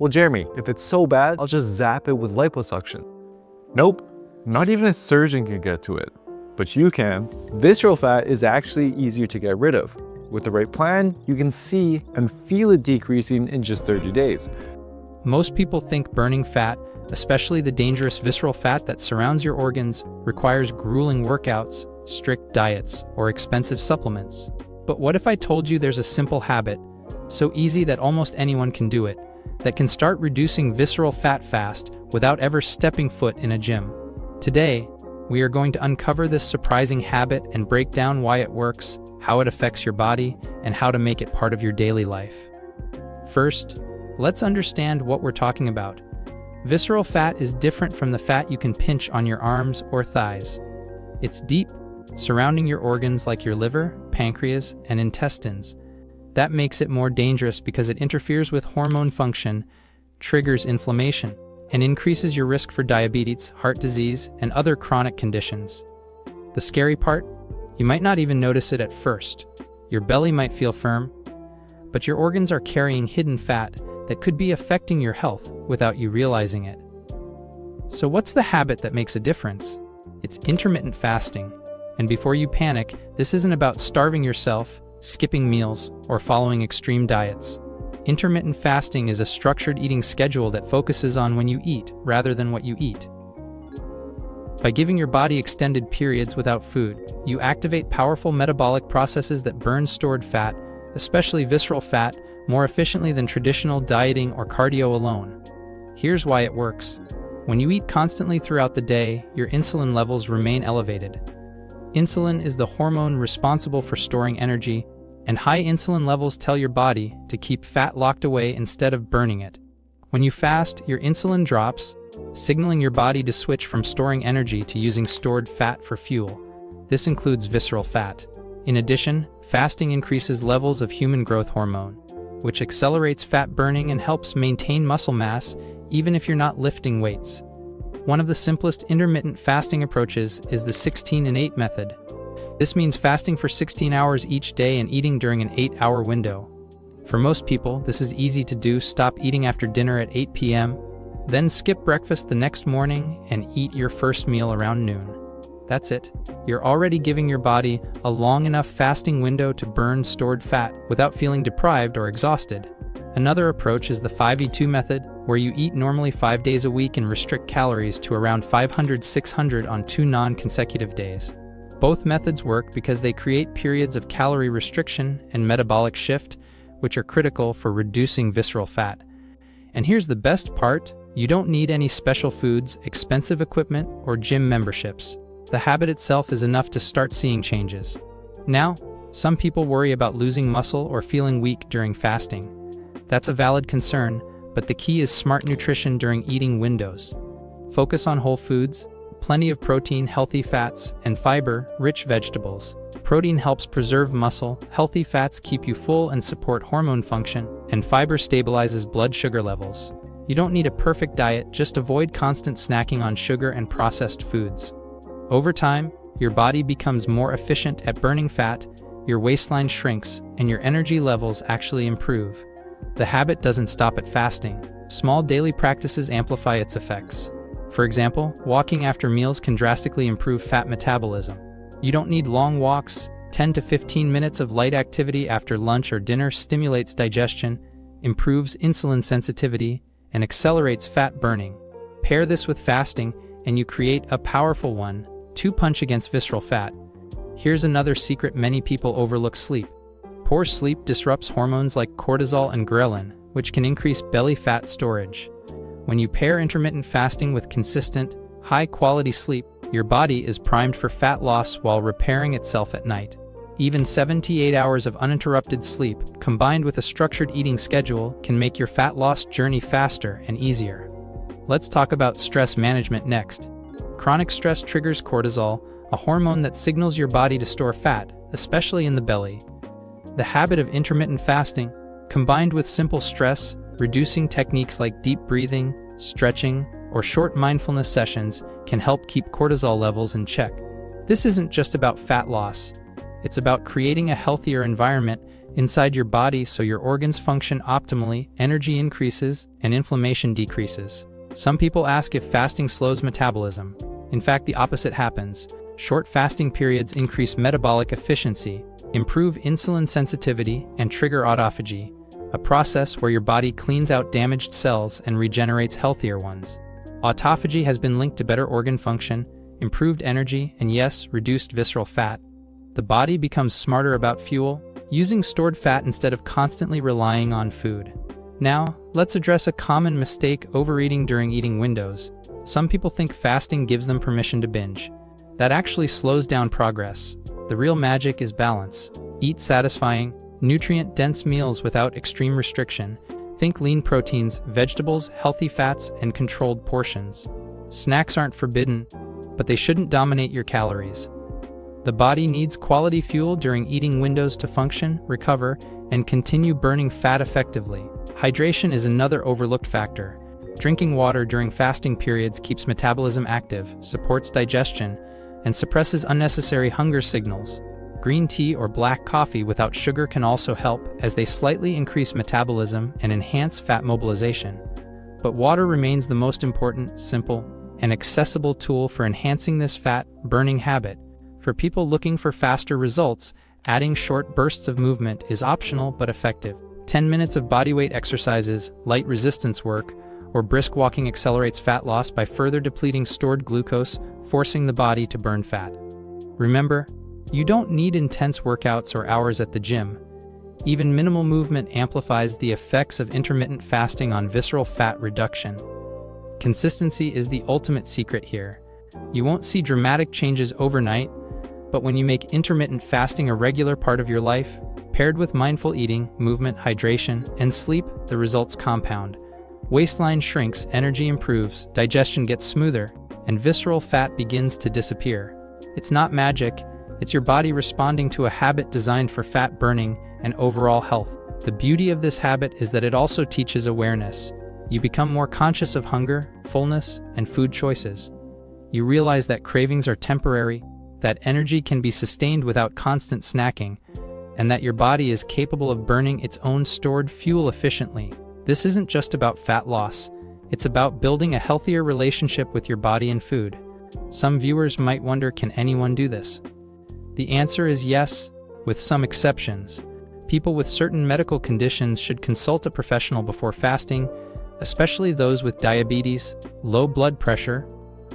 Well, Jeremy, if it's so bad, I'll just zap it with liposuction. Nope, not even a surgeon can get to it, but you can. Visceral fat is actually easier to get rid of. With the right plan, you can see and feel it decreasing in just 30 days. Most people think burning fat, especially the dangerous visceral fat that surrounds your organs, requires grueling workouts, strict diets, or expensive supplements. But what if I told you there's a simple habit, so easy that almost anyone can do it, that can start reducing visceral fat fast without ever stepping foot in a gym? Today, we are going to uncover this surprising habit and break down why it works, how it affects your body, and how to make it part of your daily life. First, let's understand what we're talking about. Visceral fat is different from the fat you can pinch on your arms or thighs. It's deep, surrounding your organs like your liver, pancreas, and intestines. That makes it more dangerous because it interferes with hormone function, triggers inflammation, and increases your risk for diabetes, heart disease, and other chronic conditions. The scary part? You might not even notice it at first. Your belly might feel firm, but your organs are carrying hidden fat that could be affecting your health without you realizing it. So what's the habit that makes a difference? It's intermittent fasting. And before you panic, this isn't about starving yourself, skipping meals, or following extreme diets. Intermittent fasting is a structured eating schedule that focuses on when you eat rather than what you eat. By giving your body extended periods without food, you activate powerful metabolic processes that burn stored fat, especially visceral fat, more efficiently than traditional dieting or cardio alone. Here's why it works. When you eat constantly throughout the day, your insulin levels remain elevated. Insulin is the hormone responsible for storing energy, and high insulin levels tell your body to keep fat locked away instead of burning it. When you fast, your insulin drops, signaling your body to switch from storing energy to using stored fat for fuel. This includes visceral fat. In addition, fasting increases levels of human growth hormone, which accelerates fat burning and helps maintain muscle mass even if you're not lifting weights. One of the simplest intermittent fasting approaches is the 16-8 method. This means fasting for 16 hours each day and eating during an 8-hour window. For most people, this is easy to do. Stop eating after dinner at 8 p.m., then skip breakfast the next morning and eat your first meal around noon. That's it. You're already giving your body a long enough fasting window to burn stored fat without feeling deprived or exhausted. Another approach is the 5-2 method, where you eat normally 5 days a week and restrict calories to around 500-600 on 2 non-consecutive days. Both methods work because they create periods of calorie restriction and metabolic shift, which are critical for reducing visceral fat. And here's the best part: you don't need any special foods, expensive equipment, or gym memberships. The habit itself is enough to start seeing changes. Now, some people worry about losing muscle or feeling weak during fasting. That's a valid concern, but the key is smart nutrition during eating windows. Focus on whole foods, plenty of protein, healthy fats, and fiber-rich vegetables. Protein helps preserve muscle, healthy fats keep you full and support hormone function, and fiber stabilizes blood sugar levels. You don't need a perfect diet, just avoid constant snacking on sugar and processed foods. Over time, your body becomes more efficient at burning fat, your waistline shrinks, and your energy levels actually improve. The habit doesn't stop at fasting. Small daily practices amplify its effects. For example, walking after meals can drastically improve fat metabolism. You don't need long walks. 10 to 15 minutes of light activity after lunch or dinner stimulates digestion, improves insulin sensitivity, and accelerates fat burning. Pair this with fasting, and you create a powerful 1-2 punch against visceral fat. Here's another secret many people overlook: sleep. Poor sleep disrupts hormones like cortisol and ghrelin, which can increase belly fat storage. When you pair intermittent fasting with consistent, high-quality sleep, your body is primed for fat loss while repairing itself at night. Even 78 hours of uninterrupted sleep, combined with a structured eating schedule, can make your fat loss journey faster and easier. Let's talk about stress management next. Chronic stress triggers cortisol, a hormone that signals your body to store fat, especially in the belly. The habit of intermittent fasting, combined with simple stress reducing techniques like deep breathing, stretching, or short mindfulness sessions, can help keep cortisol levels in check. This isn't just about fat loss. It's about creating a healthier environment inside your body so your organs function optimally, energy increases, and inflammation decreases. Some people ask if fasting slows metabolism. In fact, the opposite happens. Short fasting periods increase metabolic efficiency, improve insulin sensitivity, and trigger autophagy, a process where your body cleans out damaged cells and regenerates healthier ones. Autophagy has been linked to better organ function, improved energy, and yes, reduced visceral fat. The body becomes smarter about fuel, using stored fat instead of constantly relying on food. Now, let's address a common mistake: overeating during eating windows. Some people think fasting gives them permission to binge. That actually slows down progress. The real magic is balance. Eat satisfying, nutrient-dense meals without extreme restriction. Think lean proteins, vegetables, healthy fats, and controlled portions. Snacks aren't forbidden, but they shouldn't dominate your calories. The body needs quality fuel during eating windows to function, recover, and continue burning fat effectively. Hydration is another overlooked factor. Drinking water during fasting periods keeps metabolism active, supports digestion, and suppresses unnecessary hunger signals. Green tea or black coffee without sugar can also help, as they slightly increase metabolism and enhance fat mobilization. But water remains the most important, simple, and accessible tool for enhancing this fat-burning habit. For people looking for faster results, adding short bursts of movement is optional but effective. 10 minutes of bodyweight exercises, light resistance work, or brisk walking accelerates fat loss by further depleting stored glucose, forcing the body to burn fat. Remember, you don't need intense workouts or hours at the gym. Even minimal movement amplifies the effects of intermittent fasting on visceral fat reduction. Consistency is the ultimate secret here. You won't see dramatic changes overnight, but when you make intermittent fasting a regular part of your life, paired with mindful eating, movement, hydration, and sleep, the results compound. Waistline shrinks, energy improves, digestion gets smoother, and visceral fat begins to disappear. It's not magic, it's your body responding to a habit designed for fat burning and overall health. The beauty of this habit is that it also teaches awareness. You become more conscious of hunger, fullness, and food choices. You realize that cravings are temporary, that energy can be sustained without constant snacking, and that your body is capable of burning its own stored fuel efficiently. This isn't just about fat loss, it's about building a healthier relationship with your body and food. Some viewers might wonder, can anyone do this? The answer is yes, with some exceptions. People with certain medical conditions should consult a professional before fasting, especially those with diabetes, low blood pressure,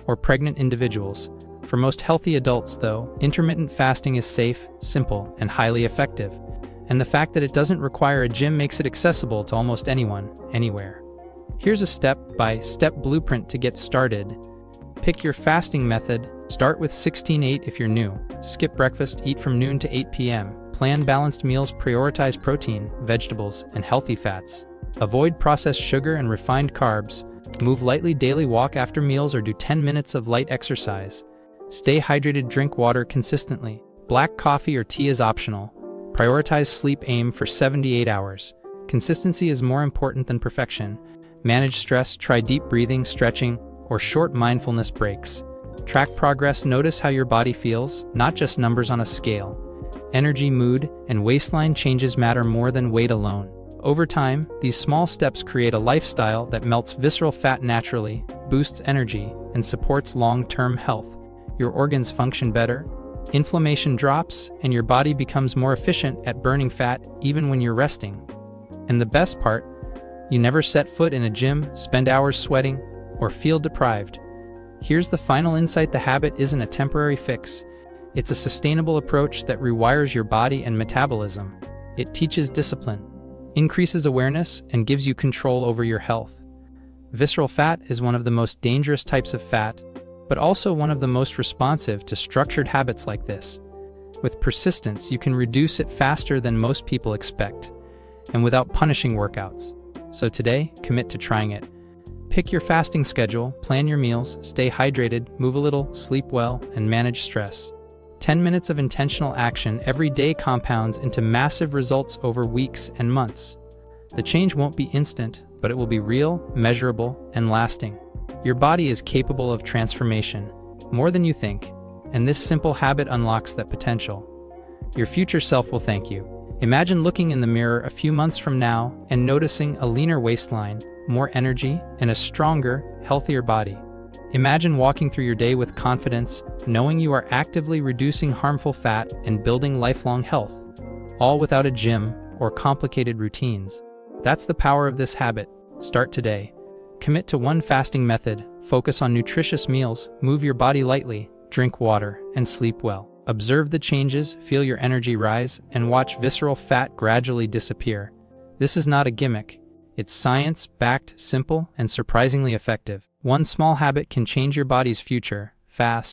or pregnant individuals. For most healthy adults, though, intermittent fasting is safe, simple, and highly effective. And the fact that it doesn't require a gym makes it accessible to almost anyone, anywhere. Here's a step-by-step blueprint to get started. Pick your fasting method. Start with 16-8 if you're new. Skip breakfast, eat from noon to 8 p.m. Plan balanced meals, prioritize protein, vegetables, and healthy fats. Avoid processed sugar and refined carbs. Move lightly daily, walk after meals, or do 10 minutes of light exercise. Stay hydrated, drink water consistently. Black coffee or tea is optional. Prioritize sleep, aim for 78 hours. Consistency is more important than perfection. Manage stress, try deep breathing, stretching, or short mindfulness breaks. Track progress, notice how your body feels, not just numbers on a scale. Energy, mood, and waistline changes matter more than weight alone. Over time, these small steps create a lifestyle that melts visceral fat naturally, boosts energy, and supports long-term health. Your organs function better, inflammation drops, and your body becomes more efficient at burning fat even when you're resting. And the best part, you never set foot in a gym, spend hours sweating, or feel deprived. Here's the final insight: the habit isn't a temporary fix. It's a sustainable approach that rewires your body and metabolism. It teaches discipline, increases awareness, and gives you control over your health. Visceral fat is one of the most dangerous types of fat, but also one of the most responsive to structured habits like this. With persistence, you can reduce it faster than most people expect, and without punishing workouts. So today, commit to trying it. Pick your fasting schedule, plan your meals, stay hydrated, move a little, sleep well, and manage stress. 10 minutes of intentional action every day compounds into massive results over weeks and months. The change won't be instant, but it will be real, measurable, and lasting. Your body is capable of transformation, more than you think, and this simple habit unlocks that potential. Your future self will thank you. Imagine looking in the mirror a few months from now and noticing a leaner waistline, more energy, and a stronger, healthier body. Imagine walking through your day with confidence, knowing you are actively reducing harmful fat and building lifelong health, all without a gym or complicated routines. That's the power of this habit. Start today. Commit to one fasting method, focus on nutritious meals, move your body lightly, drink water, and sleep well. Observe the changes, feel your energy rise, and watch visceral fat gradually disappear. This is not a gimmick. It's science-backed, simple, and surprisingly effective. One small habit can change your body's future, fast,